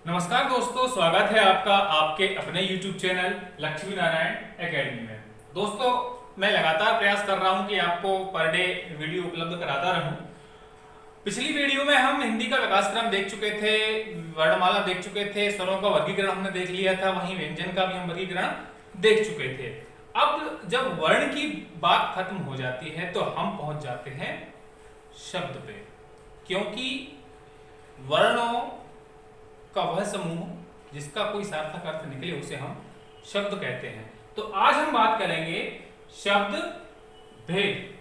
नमस्कार दोस्तों, स्वागत है आपका आपके अपने YouTube channel Lakshmi Narayan academy में। दोस्तों, मैं लगातार प्रयास कर रहा हूं कि आपको पर डे वीडियो उपलब्ध कराता रहूं। पिछली वीडियो में हम हिंदी का विकास क्रम देख चुके थे, वर्णमाला देख चुके थे, स्वरों का वर्गीकरण हमने देख लिया था, वहीं व्यंजन का भी हम वर्गीकरण देख चुके थे। अब जब वर्ण की बात खत्म हो जाती है तो हम पहुंच जाते हैं शब्द पे, क्योंकि वर्णों का वह समूह जिसका कोई सार्थक अर्थ निकले उसे हम शब्द कहते हैं। तो आज हम बात करेंगे शब्द भेद।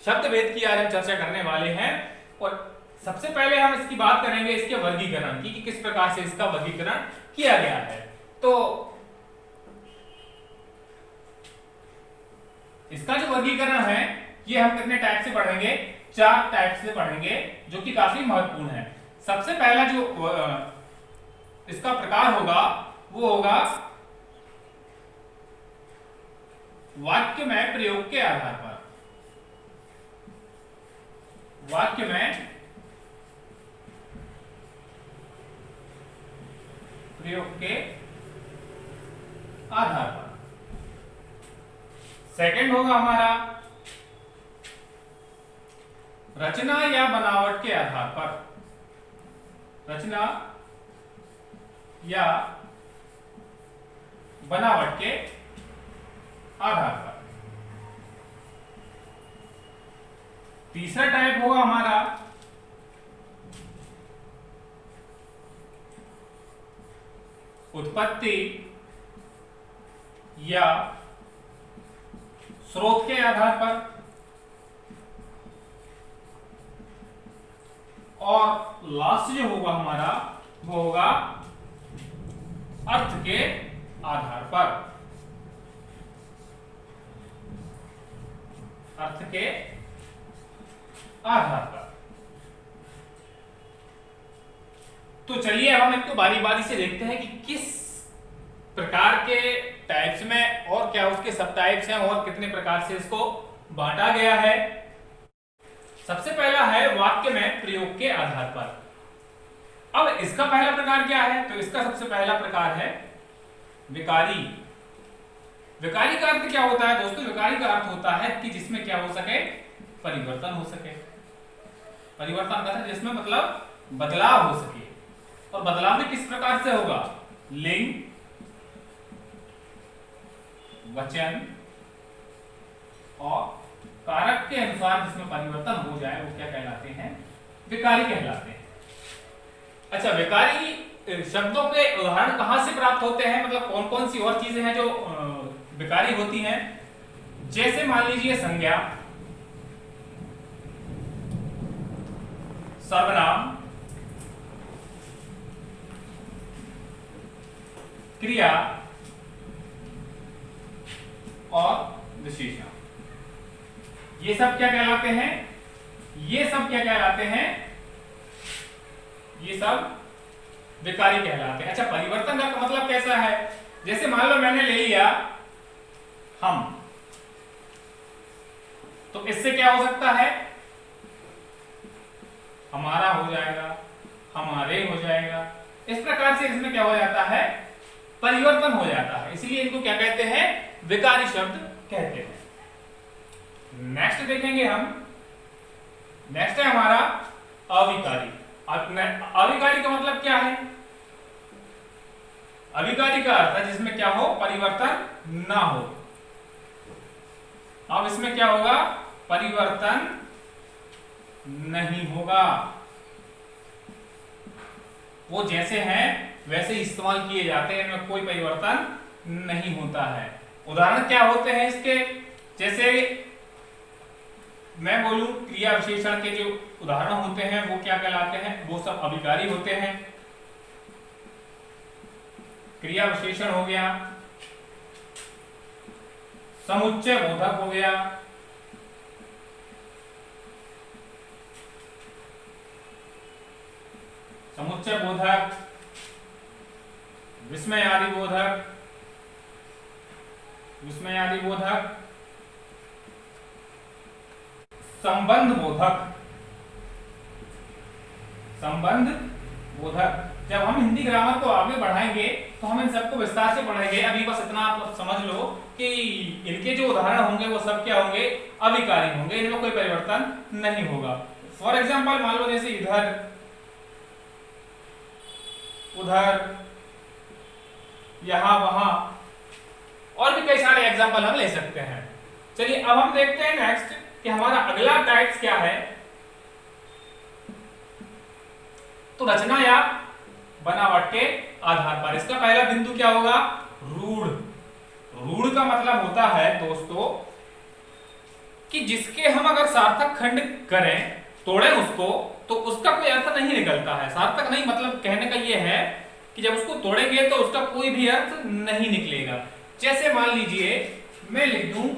शब्द भेद की आज हम चर्चा करने वाले हैं और सबसे पहले हम इसकी बात करेंगे इसके वर्गीकरण की कि किस प्रकार से इसका वर्गीकरण किया गया है। तो इसका जो वर्गीकरण है ये हम कितने टाइप से पढ़ेंगे? 4 टाइप से पढ़ेंगे, जो कि काफी महत्वपूर्ण है। सबसे पहला जो इसका प्रकार होगा वो होगा वाक्य में प्रयोग के आधार पर। वाक्य में प्रयोग के आधार पर। सेकंड होगा हमारा रचना या बनावट के आधार पर। रचना या बनावट के आधार पर। तीसरा टाइप होगा हमारा उत्पत्ति या स्रोत के आधार पर। और लास्ट जो होगा हमारा वो होगा अर्थ के आधार पर। अर्थ के आधार पर। तो चलिए अब हम इसको बारी बारी से देखते हैं कि किस प्रकार के टाइप्स में और क्या उसके सब टाइप्स हैं और कितने प्रकार से इसको बांटा गया है। सबसे पहला है वाक्य में प्रयोग के आधार पर। अब इसका पहला प्रकार क्या है? तो इसका सबसे पहला प्रकार है विकारी। विकारी का अर्थ क्या होता है दोस्तों? विकारी का अर्थ होता है कि जिसमें क्या हो सके? परिवर्तन हो सके। परिवर्तन का जिसमें मतलब बदलाव हो सके। और बदलाव भी किस प्रकार से होगा? लिंग, वचन और कारक के अनुसार जिसमें परिवर्तन हो जाए वो क्या कहलाते हैं? विकारी कहलाते हैं। अच्छा, विकारी शब्दों के उदाहरण कहां से प्राप्त होते हैं? मतलब कौन कौन सी और चीजें हैं जो विकारी होती हैं? जैसे मान लीजिए संज्ञा, सर्वनाम, क्रिया और विशेषण। ये सब क्या कहलाते हैं? ये सब क्या कहलाते हैं? ये सब विकारी कहलाते हैं। अच्छा, परिवर्तन का मतलब कैसा है? जैसे मान लो मैंने ले लिया हम, तो इससे क्या हो सकता है? हमारा हो जाएगा, हमारे हो जाएगा। इस प्रकार से इसमें क्या हो जाता है? परिवर्तन हो जाता है। इसलिए इनको क्या कहते हैं? विकारी शब्द कहते हैं। नेक्स्ट देखेंगे हम। नेक्स्ट है हमारा अविकारी। अविकारी का मतलब क्या है? अविकारी का अर्थ है जिसमें क्या हो? परिवर्तन ना हो। अब इसमें क्या होगा? परिवर्तन नहीं होगा। वो जैसे हैं वैसे ही इस्तेमाल किए जाते हैं, इनमें कोई परिवर्तन नहीं होता है। उदाहरण क्या होते हैं इसके? जैसे मैं बोलूं क्रिया विशेषण के जो उदाहरण होते हैं वो क्या कहलाते हैं? वो सब अविकारी होते हैं। क्रिया विशेषण हो गया, समुच्चय बोधक हो गया, समुच्चय बोधक, विस्मयादि बोधक, विस्मयादि बोधक, संबंध बोधक, संबंध बोधक, जब हम हिंदी ग्रामर को आगे बढ़ाएंगे तो हम इन सबको विस्तार से पढ़ेंगे। अभी बस इतना आप समझ लो कि इनके जो उदाहरण होंगे वो सब क्या होंगे, अविकारी होंगे, इनमें कोई परिवर्तन नहीं होगा। फॉर एग्जाम्पल मान लो जैसे इधर, उधर, यहां, वहां, और भी कई सारे एग्जाम्पल हम ले सकते हैं। चलिए अब हम देखते हैं नेक्स्ट कि हमारा अगला टाइप्स क्या है। तो रचना या बनावट के आधार पर इसका पहला बिंदु क्या होगा, रूढ़। रूढ़ का मतलब होता है दोस्तों कि जिसके हम अगर सार्थक खंड करें, तोड़े उसको, तो उसका कोई अर्थ नहीं निकलता है। सार्थक नहीं मतलब कहने का यह है कि जब उसको तोड़ेंगे तो उसका कोई भी अर्थ नहीं निकलेगा। जैसे मान लीजिए मैं लिख दूं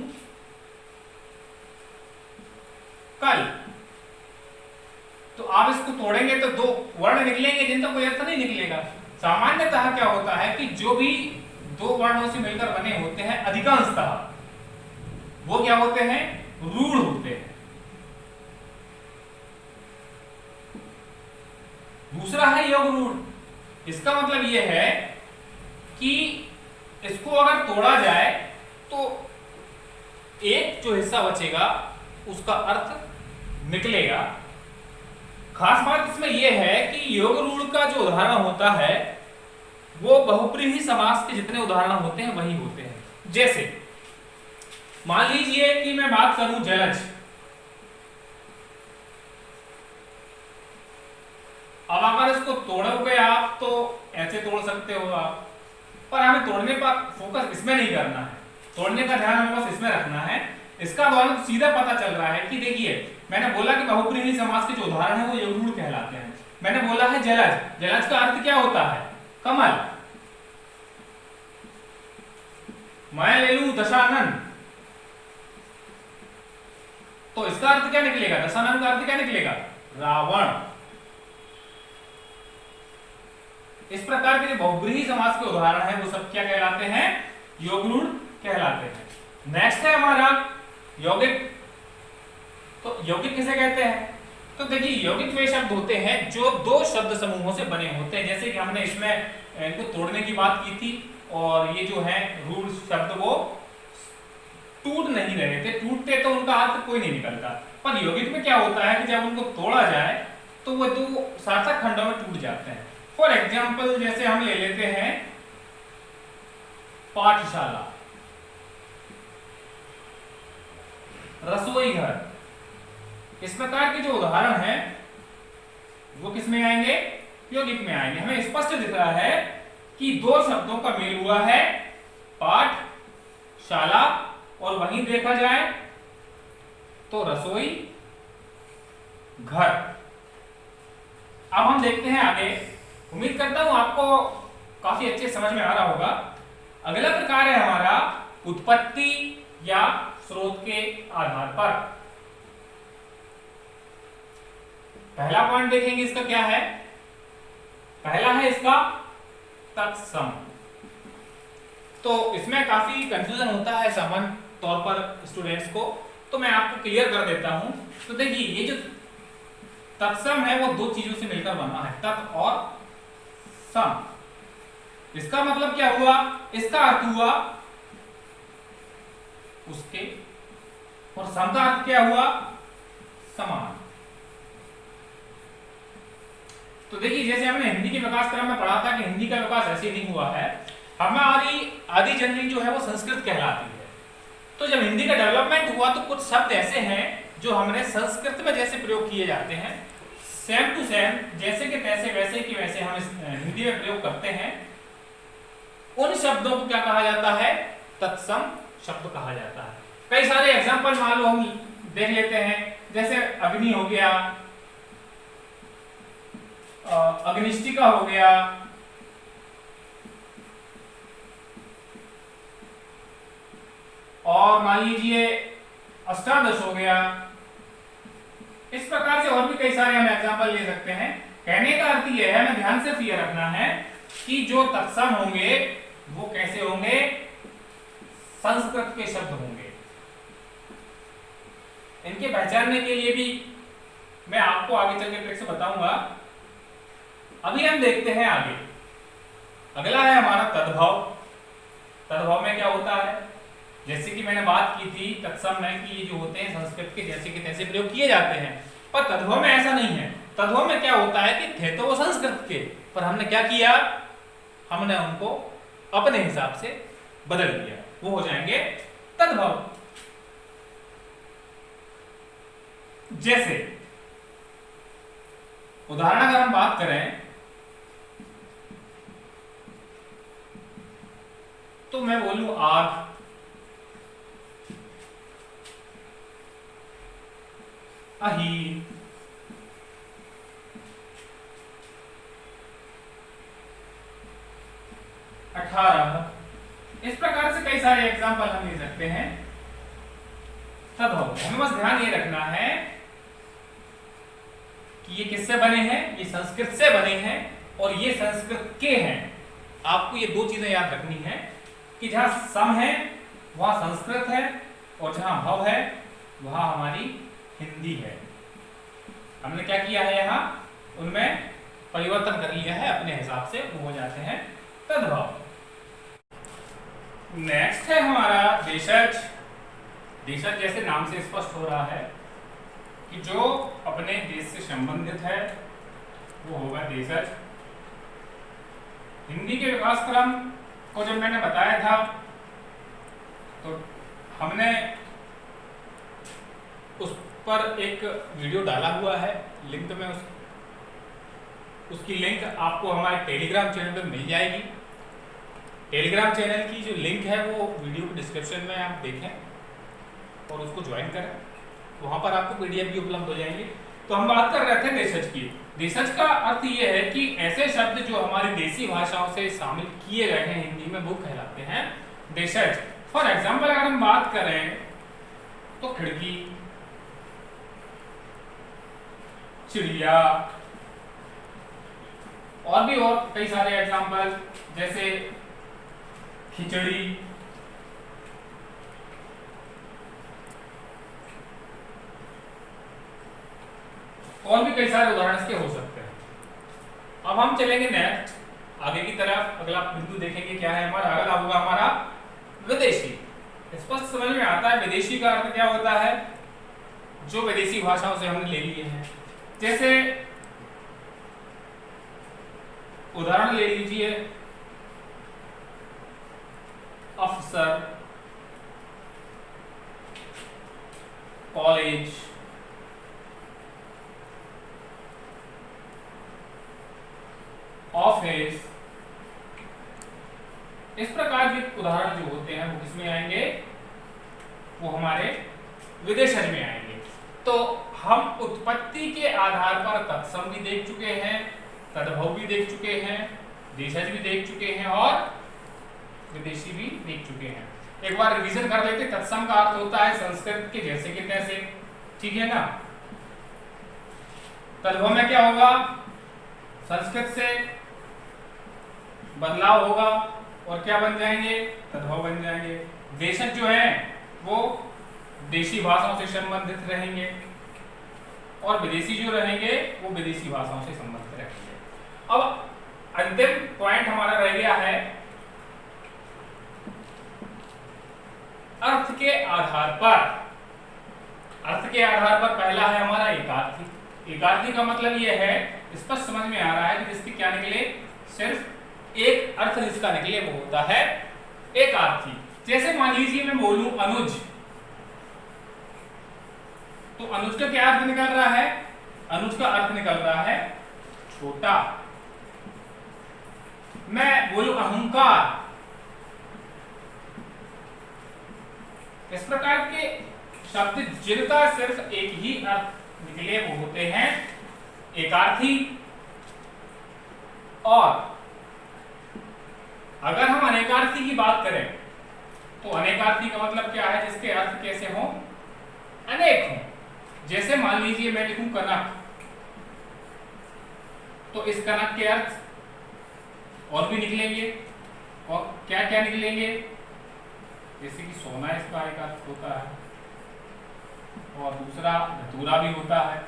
कल, तो आप इसको तोड़ेंगे तो दो वर्ण निकलेंगे जिनका कोई अर्थ नहीं निकलेगा। सामान्यतः क्या होता है कि जो भी दो वर्णों से मिलकर बने होते हैं अधिकांशतः वो क्या होते हैं, रूढ़ होते हैं। दूसरा है योग रूढ़। इसका मतलब यह है कि इसको अगर तोड़ा जाए तो एक जो हिस्सा बचेगा उसका अर्थ निकलेगा। खास बात इसमें यह है कि योग रूढ़ का जो उदाहरण होता है वो बहुब्रीहि समास के जितने उदाहरण होते हैं वही होते हैं। जैसे मान लीजिए कि मैं बात करूं जलज। अब अगर इसको तोड़ोगे आप तो ऐसे तोड़ सकते हो आप, पर हमें तोड़ने पर फोकस इसमें नहीं करना है, तोड़ने का ध्यान हमें बस इसमें रखना है। इसका उदाहरण सीधा पता चल रहा है कि देखिए मैंने बोला कि बहुब्रीहि समास के जो उदाहरण है वो योग रूढ़ कहलाते हैं। मैंने बोला है जलज, जलज का अर्थ क्या होता है, कमल। मैं ले लूं दशानन, तो इसका अर्थ क्या निकलेगा, दशानन का अर्थ क्या निकलेगा, रावण। इस प्रकार के जो बहुब्रीहि समास के उदाहरण है वो सब क्या कहलाते हैं, योग रूढ़ कहलाते हैं। नेक्स्ट है हमारा यौगिक। तो यौगिक किसे कहते हैं, तो देखिए यौगिक वे शब्द होते हैं जो दो शब्द समूहों से बने होते हैं। जैसे कि हमने इसमें इनको तोड़ने की बात की थी, और ये जो है रूढ़ शब्द वो टूट नहीं रहे थे, टूटते तो उनका अर्थ कोई नहीं निकलता। पर यौगिक में क्या होता है कि जब उनको तोड़ा जाए तो वो दो सार्थक खंडों में टूट जाते हैं। फॉर एग्जाम्पल जैसे हम ले लेते हैं पाठशाला, रसोई घर। इस प्रकार के जो उदाहरण हैं वो किस में आएंगे, यौगिक में आएंगे। हमें स्पष्ट दिख रहा है कि दो शब्दों का मेल हुआ है, पाठ शाला, और वहीं देखा जाए तो रसोई घर। अब हम देखते हैं आगे। उम्मीद करता हूं आपको काफी अच्छे समझ में आ रहा होगा। अगला प्रकार है हमारा उत्पत्ति या स्रोत के आधार पर। पहला पॉइंट देखेंगे इसका क्या है, पहला है इसका तत्सम। तो इसमें काफी कंफ्यूजन होता है सामान्य तौर पर स्टूडेंट्स को, तो मैं आपको क्लियर कर देता हूं। तो देखिए ये जो तत्सम है वो दो चीजों से मिलकर बना है, तत् और सम। इसका मतलब क्या हुआ, इसका अर्थ हुआ उसके, और सम का अर्थ क्या हुआ, समान। तो देखिए जैसे हमने हिंदी के विकास क्रम में पढ़ा था कि हिंदी का विकास ऐसे नहीं हुआ है। हमारी आदि जननी जो है वो संस्कृत कहलाती है। तो जब हिंदी का डेवलपमेंट हुआ तो कुछ शब्द ऐसे हैं जो हमने संस्कृत में जैसे प्रयोग किए जाते हैं, सेम टू सेम, जैसे के तैसे वैसे की वैसे हम हिंदी में प्रयोग करते हैं। उन शब्दों को क्या कहा जाता है, तत्सम शब्द कहा जाता है। कई सारे एग्जाम्पल मान लो हम देख लेते हैं, जैसे अग्नि हो गया, अग्निष्टिका हो गया, और मान लीजिए अष्टादश हो गया। इस प्रकार से और भी कई सारे हम एग्जाम्पल ले सकते हैं। कहने का अर्थ यह है, हमें ध्यान सिर्फ ये रखना है कि जो तत्सम होंगे वो कैसे होंगे, संस्कृत के शब्द होंगे। इनके पहचानने के लिए भी मैं आपको आगे चल के ट्रिक से बताऊंगा। अभी हम देखते हैं आगे। अगला है हमारा तद्भव। तद्भव में क्या होता है, जैसे कि मैंने बात की थी तत्सम में कि ये जो होते हैं संस्कृत के जैसे कि तैसे प्रयोग किए जाते हैं, पर तद्भव में ऐसा नहीं है। तद्भव में क्या होता है कि थे तो वो संस्कृत के, पर हमने क्या किया, हमने उनको अपने हिसाब से बदल दिया, वो हो जाएंगे तद्भव। जैसे उदाहरण अगर हम बात करें तो मैं बोलूं आग, अही, अठारह, इस प्रकार से कई सारे एग्जाम्पल हम ले सकते हैं तद्भव। हमें बस ध्यान ये रखना है कि ये किससे बने हैं, ये संस्कृत से बने हैं और ये संस्कृत के हैं। आपको ये दो चीजें याद रखनी है कि जहां सम है वहां संस्कृत है और जहां भव है वहां हमारी हिंदी है। हमने क्या किया है, यहाँ उनमें परिवर्तन कर लिया है अपने हिसाब से, वो हो जाते हैं तद्भव। नेक्स्ट है हमारा देशज। देशज जैसे नाम से स्पष्ट हो रहा है कि जो अपने देश से संबंधित है वो होगा देशज। हिंदी के विकास क्रम को जब मैंने बताया था तो हमने उस पर एक वीडियो डाला हुआ है, लिंक में उसकी लिंक आपको हमारे टेलीग्राम चैनल पे मिल जाएगी। टेलीग्राम चैनल की जो लिंक है वो वीडियो के डिस्क्रिप्शन में आप देखें और उसको ज्वाइन करें, वहां पर आपको पीडीएफ भी उपलब्ध हो जाएंगे। तो हम बात कर रहे थे देशज की। देशज का अर्थ ये है कि ऐसे शब्द जो हमारी देसी भाषाओं से शामिल किए गए हैं हिंदी में वो कहलाते हैं देशज। फॉर एग्जाम्पल अगर हम बात करें तो खिड़की, चिड़िया और भी और कई सारे एग्जाम्पल जैसे खिचड़ी, और भी कई सारे उदाहरण इसके हो सकते हैं। अब हम चलेंगे नेक्स्ट आगे की तरफ। अगला बिंदु देखेंगे क्या है हमारा, अगला होगा हमारा विदेशी। स्पष्ट समझ में आता है विदेशी का अर्थ क्या होता है, जो विदेशी भाषाओं से हमने ले लिए हैं। जैसे उदाहरण ले लीजिए अफसर, कॉलेज, ऑफिस, इस प्रकार के उदाहरण जो होते हैं वो किसमें आएंगे, वो हमारे विदेशज में आएंगे। तो हम उत्पत्ति के आधार पर तत्सम भी देख चुके हैं, तद्भव भी देख चुके हैं, देशज भी देख चुके हैं और विदेशी भी देख चुके हैं। एक बार रिवीजन कर लेते। तत्सम का अर्थ होता है संस्कृत के जैसे कि तैसे, ठीक है ना। तद्भव में क्या होगा, संस्कृत से बदलाव होगा और क्या बन जाएंगे, तद्भव बन जाएंगे। देशज जो है वो देशी भाषाओं से संबंधित रहेंगे और विदेशी जो रहेंगे वो विदेशी भाषाओं से संबंधित रहेंगे। अब अंतिम पॉइंट हमारा रह गया है अर्थ के आधार पर। अर्थ के आधार पर पहला है हमारा एकार्थी। एकार्थी का मतलब यह है, स्पष्ट समझ में आ रहा है कि जिसके क्या निकले, सिर्फ एक अर्थ जिसका निकले वो होता है एकार्थी। जैसे मान लीजिए मैं बोलूं अनुज, तो अनुज का क्या अर्थ निकल रहा है, अनुज का अर्थ निकल रहा है छोटा। मैं बोलूं अहंकार, इस प्रकार के शब्द जिनका सिर्फ एक ही अर्थ निकले वो होते हैं एकार्थी। और अगर हम अनेकार्थी की बात करें तो अनेकार्थी का मतलब क्या है, जिसके अर्थ कैसे हो, अनेक हो। जैसे मान लीजिए मैं लिखूं कनक, तो इस कनक के अर्थ और भी निकलेंगे। और क्या क्या निकलेंगे, जैसे कि सोना इसका एक अर्थ होता है और दूसरा धतूरा भी होता है।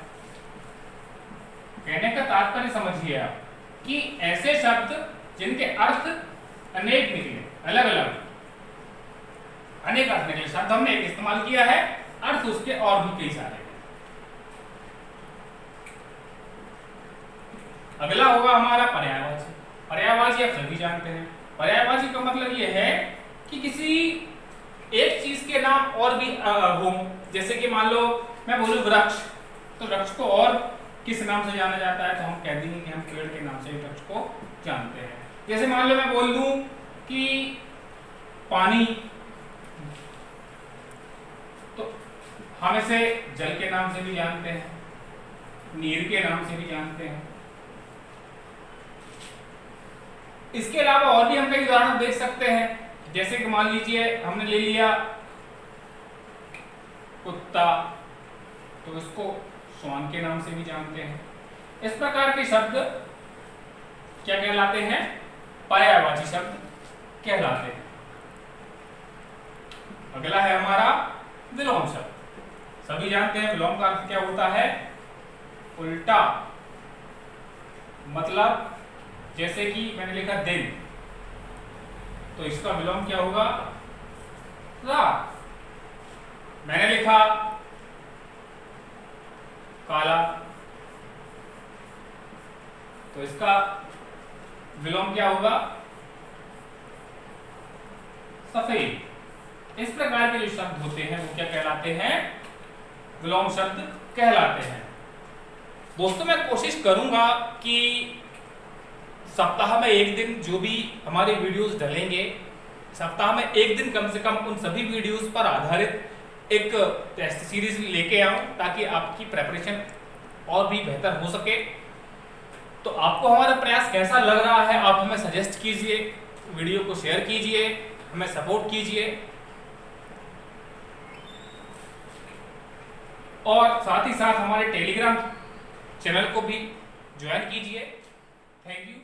कहने का तात्पर्य समझिए आप कि ऐसे शब्द जिनके अर्थ अनेक निकले, अलग अलग अनेक अर्थ निकले, शब्द हमने एक इस्तेमाल किया है, अर्थ उसके और भी कई सारे। अगला होगा हमारा पर्यायवाची। पर्यायवाची आप सभी जानते हैं। पर्यायवाची का मतलब यह है कि किसी एक चीज के नाम और भी हो, जैसे कि मान लो मैं बोलूं वृक्ष, तो वृक्ष को और किस नाम से जाना जाता है, तो हम कह देंगे कि हम पेड़ के नाम से वृक्ष को जानते हैं। जैसे मान लो मैं बोल दूं कि पानी, तो हम इसे जल के नाम से भी जानते हैं, नीर के नाम से भी जानते हैं। इसके अलावा और भी हम कई उदाहरण देख सकते हैं, जैसे कि मान लीजिए हमने ले लिया कुत्ता, तो इसको श्वान के नाम से भी जानते हैं। इस प्रकार के शब्द क्या कहलाते हैं? पर्यायवाची शब्द कहलाते हैं। अगला है हमारा विलोम शब्द। सभी जानते हैं विलोम का अर्थ क्या होता है? उल्टा। मतलब जैसे कि मैंने लिखा दिन, तो इसका विलोम क्या होगा? रात। मैंने लिखा काला, तो इसका विलोम क्या होगा? सफेद। इस प्रकार के जो शब्द होते हैं वो क्या कहलाते हैं? विलोम शब्द कहलाते हैं। दोस्तों, मैं कोशिश करूंगा कि सप्ताह में एक दिन जो भी हमारे वीडियोस डलेंगे, सप्ताह में एक दिन कम से कम उन सभी वीडियोस पर आधारित एक टेस्ट सीरीज लेके आऊं, ताकि आपकी प्रेपरेशन और भी बेहतर हो सके। तो आपको हमारा प्रयास कैसा लग रहा है, आप हमें सजेस्ट कीजिए, वीडियो को शेयर कीजिए, हमें सपोर्ट कीजिए, और साथ ही साथ हमारे टेलीग्राम चैनल को भी ज्वाइन कीजिए। Thank you.